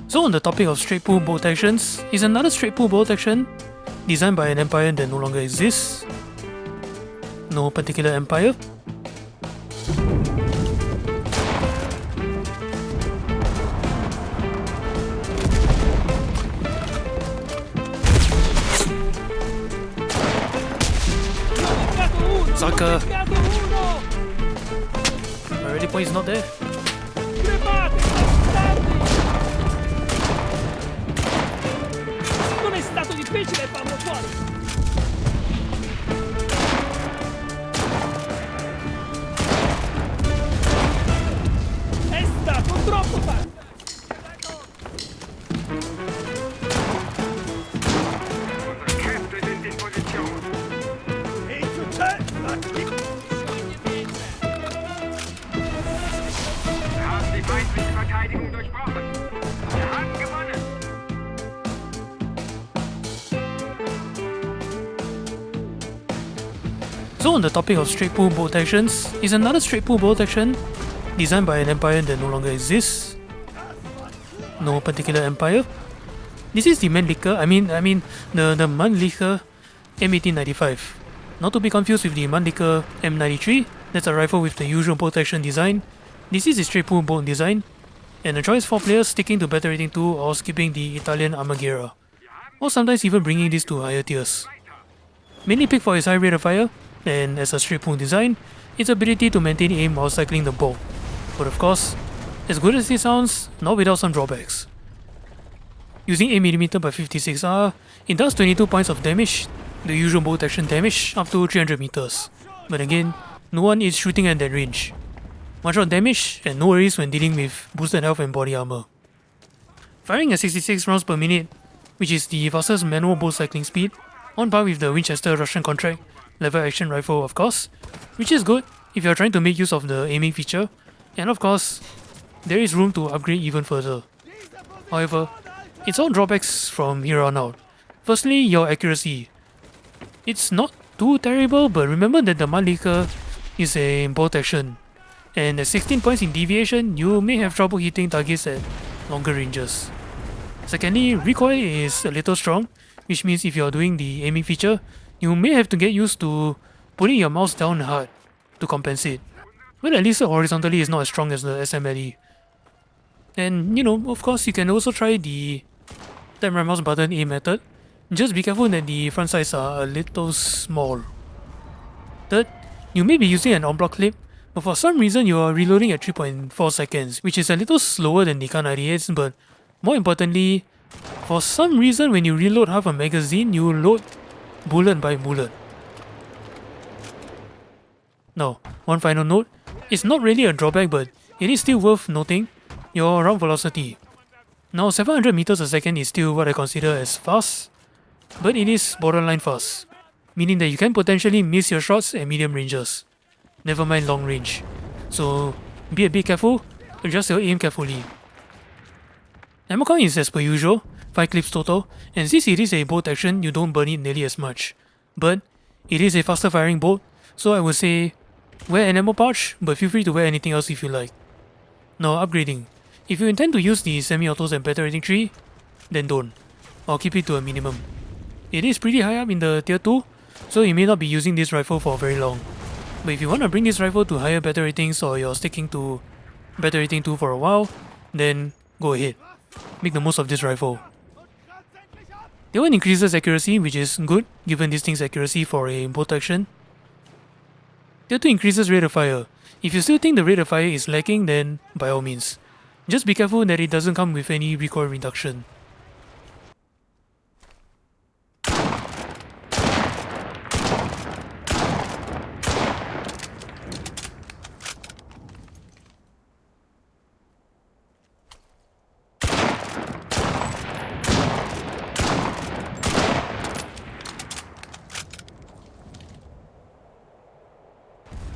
So on the topic of straight pull bolt actions, is another straight pull bolt action designed by an empire that no longer exists. No particular empire. Sucker! My ready point is not there. Non è stato difficile farlo fuori. È stato troppo facile. Kräfte sind in Position. Wir haben die feindliche Verteidigung durchbrochen. Wir haben gewonnen. So on the topic of straight pull bolt actions, is another straight pull bolt action designed by an empire that no longer exists. No particular empire. This is the Mannlicher, the Mannlicher M1895. Not to be confused with the Mannlicher M93, that's a rifle with the usual bolt action design. This is the straight pull bolt design, and a choice for players sticking to better rating 2 or skipping the Italian Armaghera, or sometimes even bringing this to higher tiers. Mainly picked for its high rate of fire, and as a straight pull design, its ability to maintain aim while cycling the bolt. But of course, as good as it sounds, not without some drawbacks. Using 8mm by 56R, it does 22 points of damage, the usual bolt action damage, up to 300 meters. But again, no one is shooting at that range. One shot damage, and no worries when dealing with boosted health and body armor. Firing at 66 rounds per minute, which is the fastest manual bolt cycling speed, on par with the Winchester Russian contract lever action rifle of course, which is good if you are trying to make use of the aiming feature, and of course, there is room to upgrade even further. However, it's all drawbacks from here on out. Firstly, your accuracy. It's not too terrible, but remember that the Mannlicher is a bolt action, and at 16 points in deviation, you may have trouble hitting targets at longer ranges. Secondly, recoil is a little strong, which means if you're doing the aiming feature, you may have to get used to putting your mouse down hard to compensate. But at least horizontally is not as strong as the SMLE. And of course, you can also try the tap right mouse button aim method. Just be careful that the front sights are a little small. Third, you may be using an on-block clip, but for some reason you are reloading at 3.4 seconds, which is a little slower than the Kar 98s, but more importantly, for some reason when you reload half a magazine, you load bullet by bullet. Now, one final note, it's not really a drawback, but it is still worth noting your round velocity. Now 700 meters a second is still what I consider as fast, but it is borderline fast, meaning that you can potentially miss your shots at medium ranges, never mind long range. So be a bit careful, adjust your aim carefully. Ammo count is as per usual, 5 clips total, and since it is a bolt action, you don't burn it nearly as much. But it is a faster firing bolt, so I would say wear an ammo pouch, but feel free to wear anything else if you like. Now upgrading. If you intend to use the semi-autos and better rating 3, then don't, or keep it to a minimum. It is pretty high up in the tier 2, so you may not be using this rifle for very long. But if you want to bring this rifle to higher better ratings, or you're sticking to better rating 2 for a while, then go ahead. Make the most of this rifle. Tier 1 increases accuracy, which is good given this thing's accuracy for a bolt action. Tier 2 increases rate of fire. If you still think the rate of fire is lacking, then by all means. Just be careful that it doesn't come with any recoil reduction.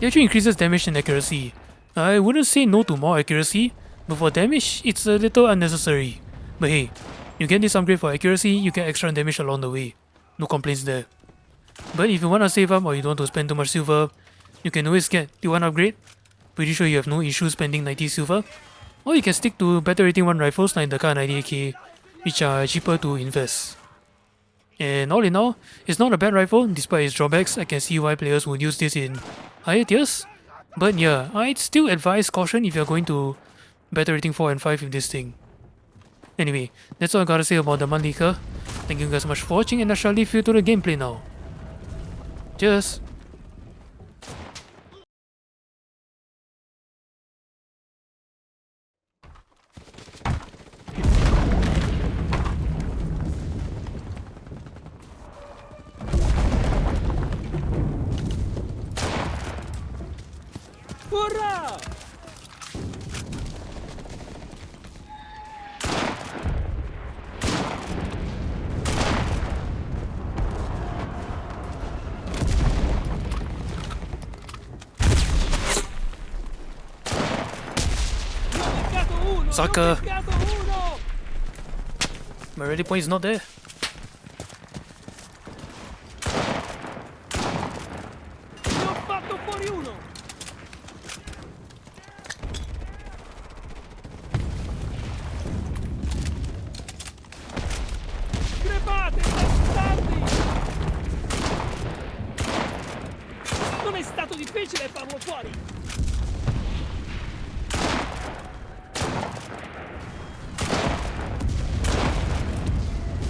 It actually increases damage and accuracy. I wouldn't say no to more accuracy, but for damage, it's a little unnecessary. But hey, you get this upgrade for accuracy, you get extra damage along the way. No complaints there. But if you want to save up or you don't want to spend too much silver, you can always get the one upgrade. Pretty sure you have no issue spending 90 silver. Or you can stick to better rating 1 rifles like the Kar 98K, which are cheaper to invest. And all in all, it's not a bad rifle despite its drawbacks. I can see why players would use this in higher tiers. But yeah, I'd still advise caution if you're going to better rating 4 and 5 with this thing. Anyway, that's all I gotta say about the Mannlicher. Thank you guys so much for watching, and I shall leave you to the gameplay now. Cheers! Hurrah! Sucker! My ready point is not there. Ne ho fatto fuori uno! Crepate, bastardi! Non è stato difficile farlo fuori!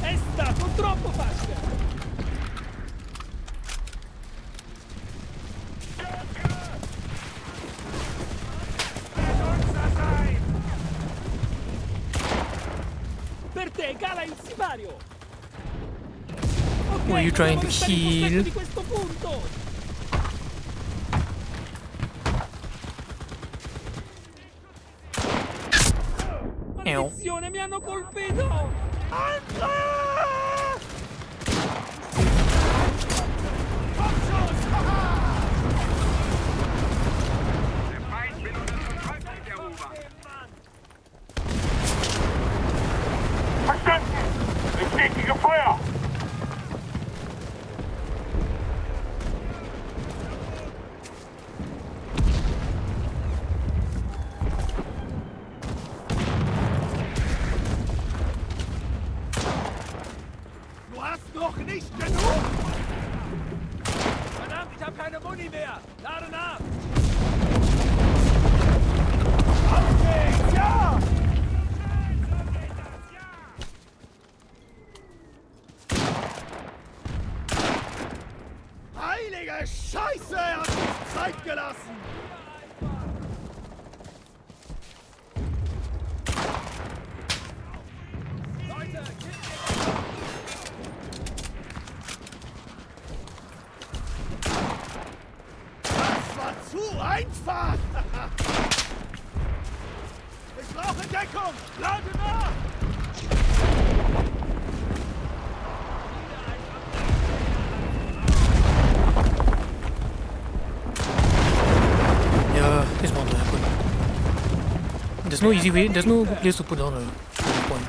È stato troppo facile! Per te, cala il sipario! Ok, Were you trying to dobbiamo restare in possesso heal? di questo punto! Ew. Maledizione, mi hanno colpito! Andrea! Der Feind will unsere Kontrollpunkt erobern. Verstanden! Bestätige Feuer! Du hast noch nicht genug! Verdammt, ich habe keine Muni mehr! Lade nach! Auf geht's, ja! Heilige Scheiße, er hat sich Zeit gelassen! Leute, das war zu einfach! Ich brauche Deckung! Lade nach! Yeah, it's bound to happen. There's no easy way, there's no place to put down a point.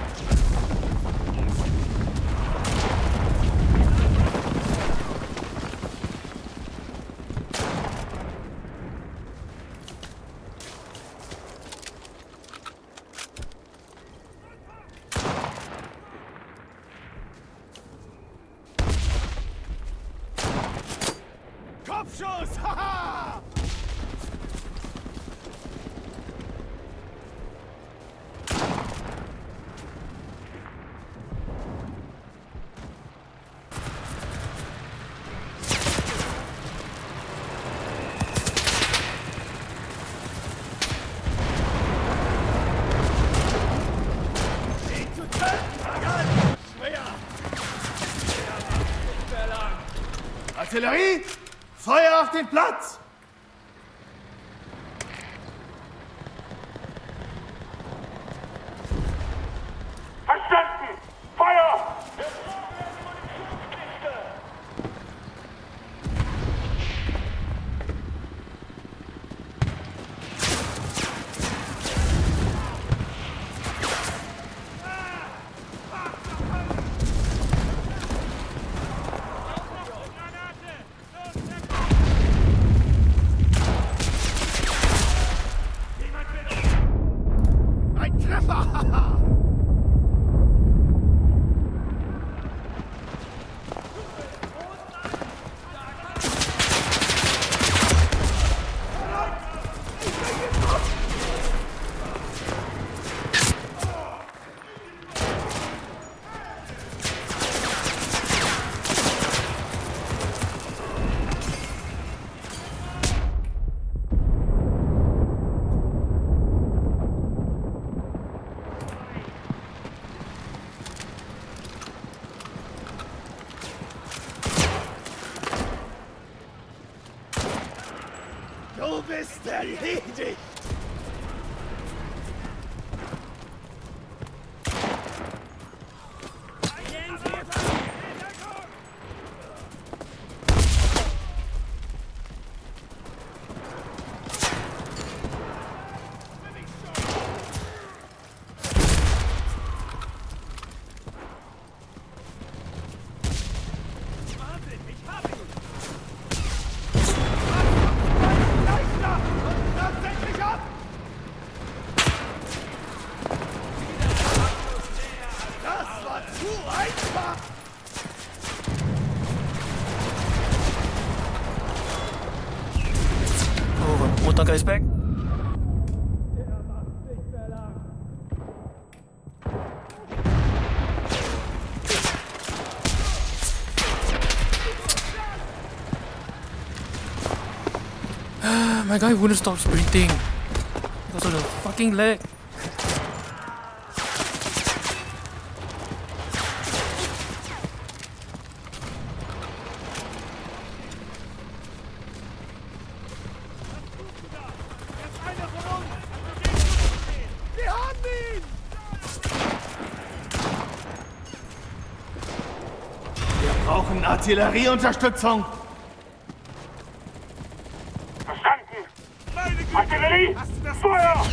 Kopfschuss! Haha! Ihn zu töten, Vergangen! Schwer! Artillerie! Feuer auf den Platz! Verstanden! Feuer! Erledigt! Motor guy's back. My guy wouldn't stop sprinting because of the fucking lag. Brauchen Artillerieunterstützung. Verstanden! Artillerie! Feuer!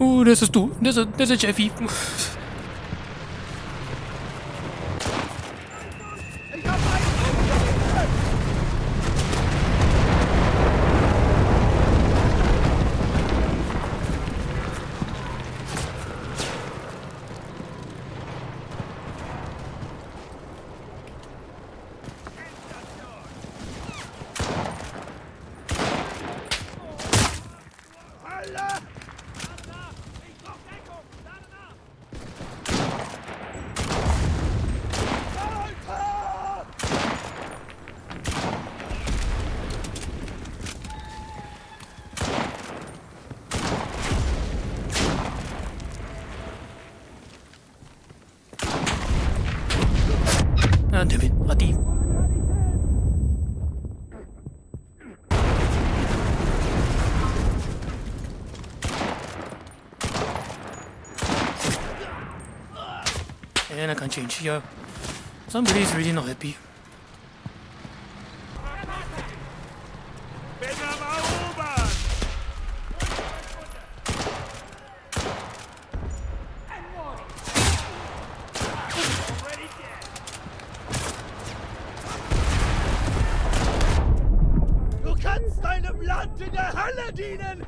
Oh, there's a Jeffy. Ah, damn it, Ati. And I can't change here. Somebody's really not happy. Du kannst deinem Land in der Hölle dienen!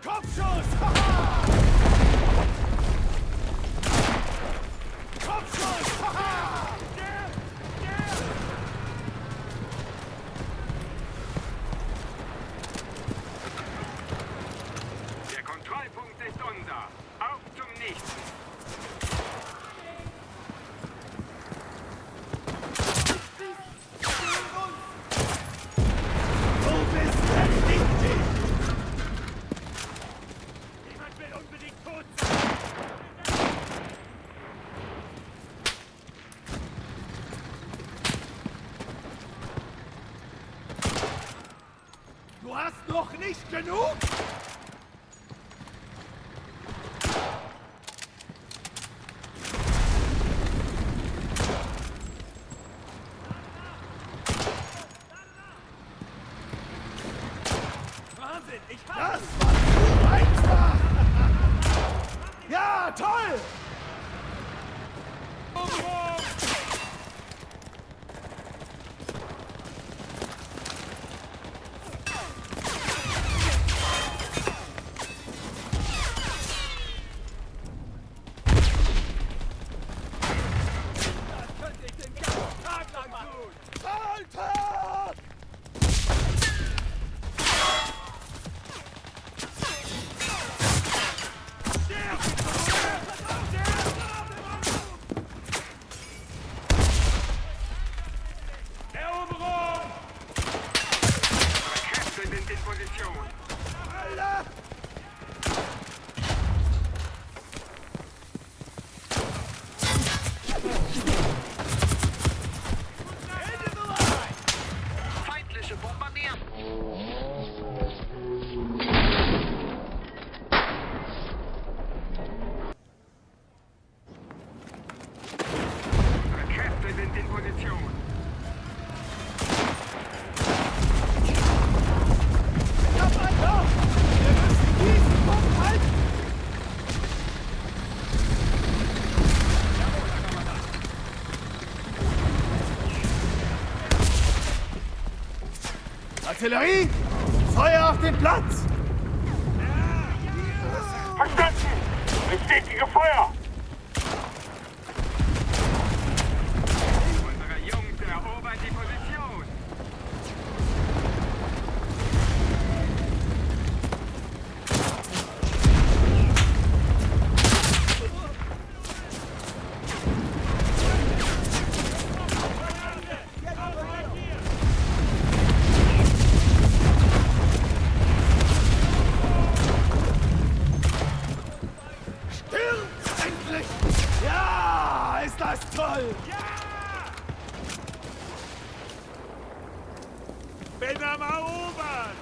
Kopfschuss! Kopfschuss! Der Kontrollpunkt ist unser. Auf zum Nächsten. Du bist erledigt! Jemand will unbedingt tot sein. Du hast noch nicht genug? Wahnsinn, ich Das hab war zu einfach! Ja, toll! Feinde sind in Position. Ich hab ein Loch! Wir müssen diesen Punkt halten! Artillerie! Feuer auf den Platz! Verstanden! Bestätige Feuer! Unsere Jungs erobern die Position! Endlich! Ja, ist das toll! Bin am Erobern!